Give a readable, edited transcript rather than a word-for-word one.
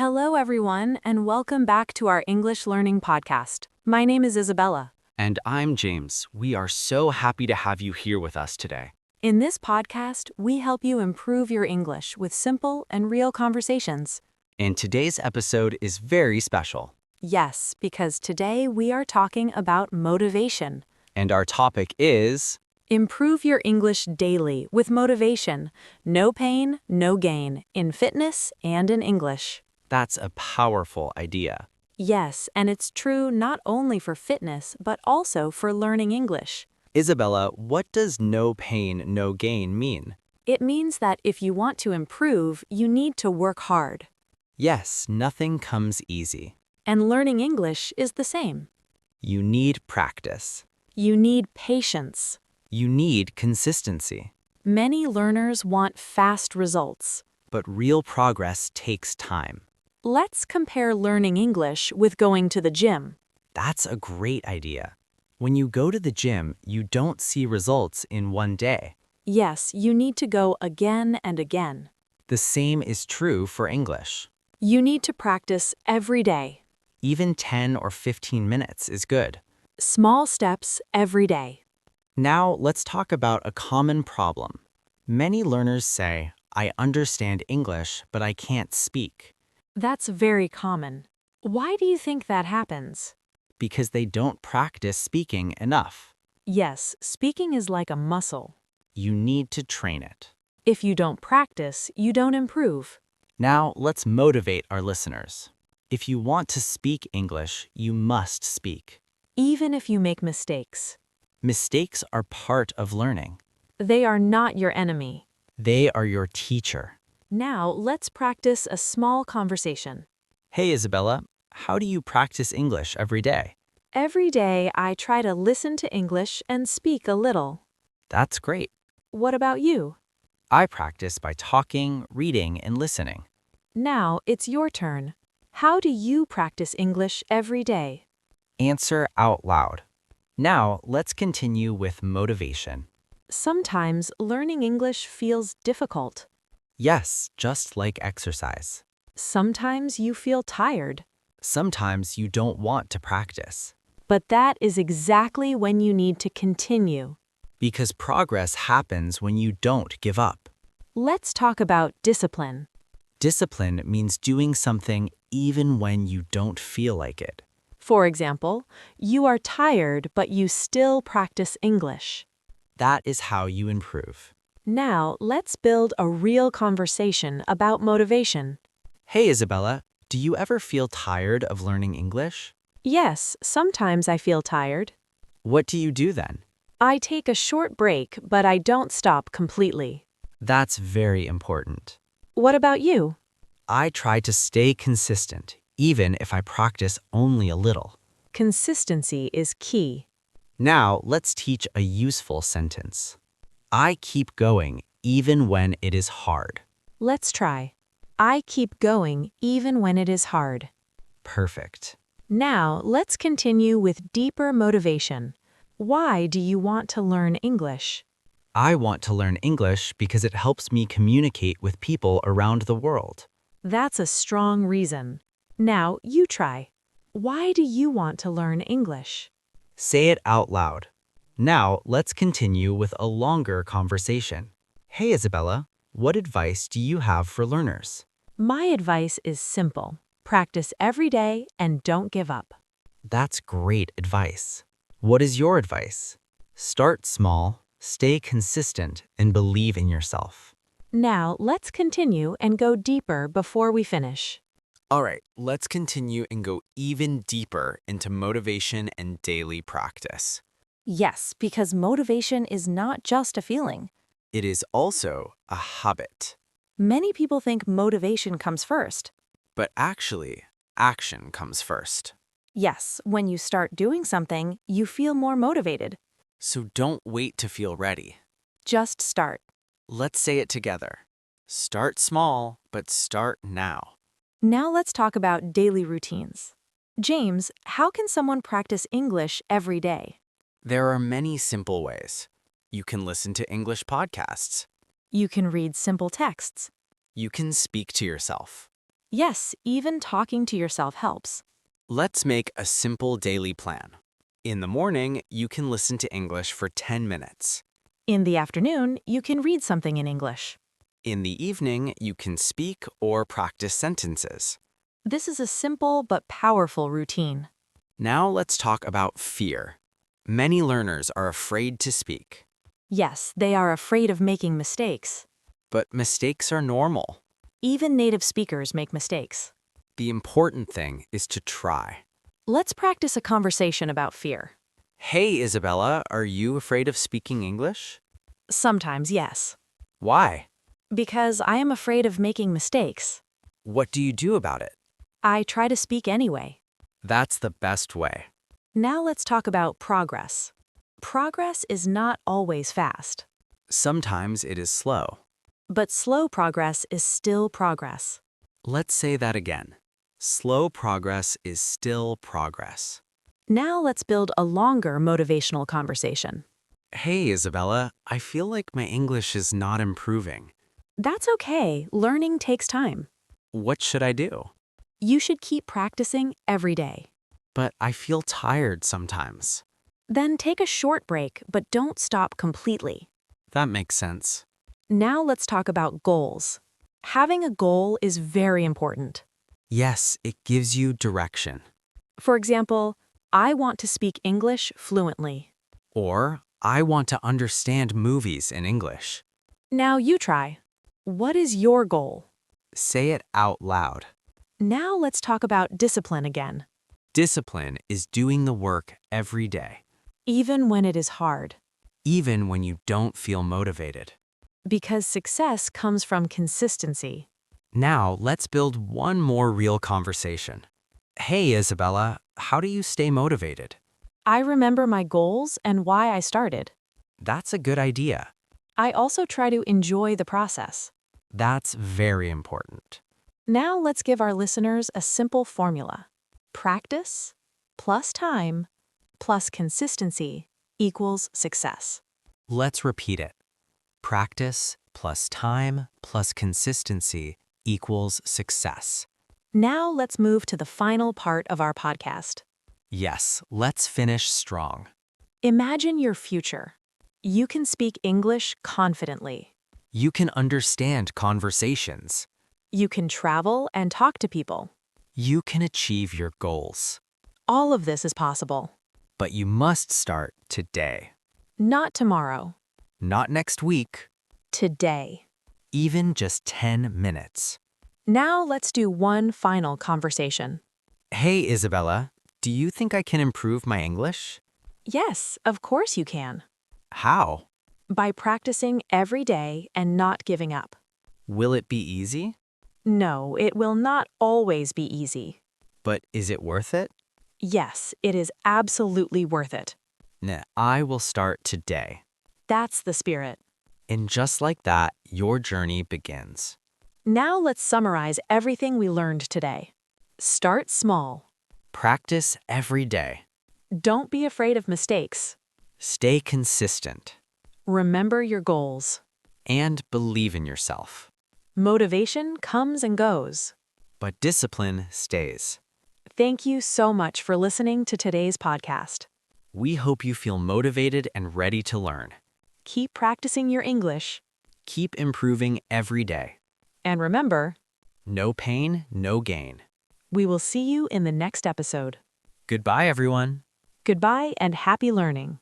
Hello, everyone, and welcome back to our English Learning Podcast. My name is Isabella. And I'm James. We are so happy to have you here with us today. In this podcast, we help you improve your English with simple and real conversations. And today's episode is very special. Yes, because today we are talking about motivation. And our topic is Improve your English daily with motivation. No pain, no gain, in fitness and in English. that's a powerful idea. Yes, and it's true not only for fitness, but also for learning English. Isabella, what does no pain, no gain mean? It means that if you want to improve, you need to work hard. Yes, nothing comes easy. And learning English is the same. You need practice. You need patience. You need consistency. Many learners want fast results. But real progress takes time. Let's compare learning English with going to the gym. That's a great idea. When you go to the gym, you don't see results in one day. Yes, you need to go again and again. The same is true for English. You need to practice every day. Even 10 or 15 minutes is good. Small steps every day. Now, let's talk about a common problem. Many learners say, I understand English, but I can't speak, That's very common. Why do you think that happens? because they don't practice speaking enough. Yes, speaking is like a muscle. You need to train it. If you don't practice, you don't improve. Now, let's motivate our listeners. If you want to speak English, you must speak. Even if you make mistakes. Mistakes are part of learning. They are not your enemy. They are your teacher. Now, let's practice a small conversation. Hey, Isabella, how do you practice English every day? Every day, I try to listen to English and speak a little. That's great. What about you? I practice by talking, reading, and listening. Now, it's your turn. How do you practice English every day? Answer out loud. Now, let's continue with motivation. Sometimes learning English feels difficult. Yes, just like exercise. Sometimes you feel tired. Sometimes you don't want to practice. But that is exactly when you need to continue. Because progress happens when you don't give up. Let's talk about discipline. Discipline means doing something even when you don't feel like it. For example, you are tired but you still practice English. That is how you improve. Now, let's build a real conversation about motivation. Hey, Isabella, do you ever feel tired of learning English? Yes, sometimes I feel tired. What do you do then? I take a short break, but I don't stop completely. That's very important. What about you? I try to stay consistent, even if I practice only a little. Consistency is key. Now, let's teach a useful sentence. I keep going even when it is hard. Let's try. I keep going even when it is hard. Perfect. Now, let's continue with deeper motivation. Why do you want to learn English? I want to learn English because it helps me communicate with people around the world. That's a strong reason. Now, you try. Why do you want to learn English? Say it out loud. Now, let's continue with a longer conversation. Hey, Isabella, what advice do you have for learners? My advice is simple. Practice every day and don't give up. That's great advice. What is your advice? Start small, stay consistent, and believe in yourself. Now, let's continue and go deeper before we finish. All right, let's continue and go even deeper into motivation and daily practice. Yes, because motivation is not just a feeling. It is also a habit, Many people think motivation comes first. but actually, action comes first. Yes, when you start doing something, you feel more motivated. So don't wait to feel ready. Just start. Let's say it together. Start small, but start now. Now let's talk about daily routines. James, how can someone practice English every day? There are many simple ways. You can listen to English podcasts. You can read simple texts. You can speak to yourself. Yes, even talking to yourself helps. Let's make a simple daily plan. In the morning, you can listen to English for 10 minutes. In the afternoon, you can read something in English. In the evening, you can speak or practice sentences. This is a simple but powerful routine. Now let's talk about fear. Many learners are afraid to speak, Yes, they are afraid of making mistakes. but mistakes are normal. Even native speakers make mistakes. The important thing is to try. Let's practice a conversation about fear. Hey, Isabella, are you afraid of speaking English? Sometimes, yes. Why? Because I am afraid of making mistakes. What do you do about it? I try to speak anyway. That's the best way. Now let's talk about progress. Progress is not always fast, Sometimes it is slow. but slow progress is still progress. Let's say that again. Slow progress is still progress. Now let's build a longer motivational conversation. Hey, Isabella, I feel like my English is not improving. That's okay, learning takes time. What should I do? You should keep practicing every day. But I feel tired sometimes. Then take a short break, but don't stop completely. That makes sense. Now let's talk about goals. Having a goal is very important. Yes, it gives you direction. For example, I want to speak English fluently. Or, I want to understand movies in English. Now you try. What is your goal? Say it out loud. Now let's talk about discipline again. Discipline is doing the work every day, Even when it is hard. even when you don't feel motivated. Because success comes from consistency. Now, let's build one more real conversation. Hey, Isabella, how do you stay motivated? I remember my goals and why I started. That's a good idea. I also try to enjoy the process. That's very important. Now let's give our listeners a simple formula. Practice plus time plus consistency equals success. Let's repeat it. Practice plus time plus consistency equals success. Now let's move to the final part of our podcast. Yes, let's finish strong. Imagine your future. You can speak English confidently. You can understand conversations. You can travel and talk to people. You can achieve your goals. All of this is possible. But you must start today. Not tomorrow. Not next week. Today. Even just 10 minutes. Now let's do one final conversation. Hey, Isabella, do you think I can improve my English? Yes, of course you can. How? By practicing every day and not giving up. Will it be easy? No, it will not always be easy. But is it worth it? Yes, it is absolutely worth it. Nah, I will start today. That's the spirit. And just like that, your journey begins. Now let's summarize everything we learned today. Start small. Practice every day. Don't be afraid of mistakes. Stay consistent. Remember your goals. And believe in yourself. Motivation comes and goes. But discipline stays. Thank you so much for listening to today's podcast. We hope you feel motivated and ready to learn. Keep practicing your English. Keep improving every day. And remember, No pain, no gain. we will see you in the next episode. Goodbye, everyone. Goodbye and happy learning.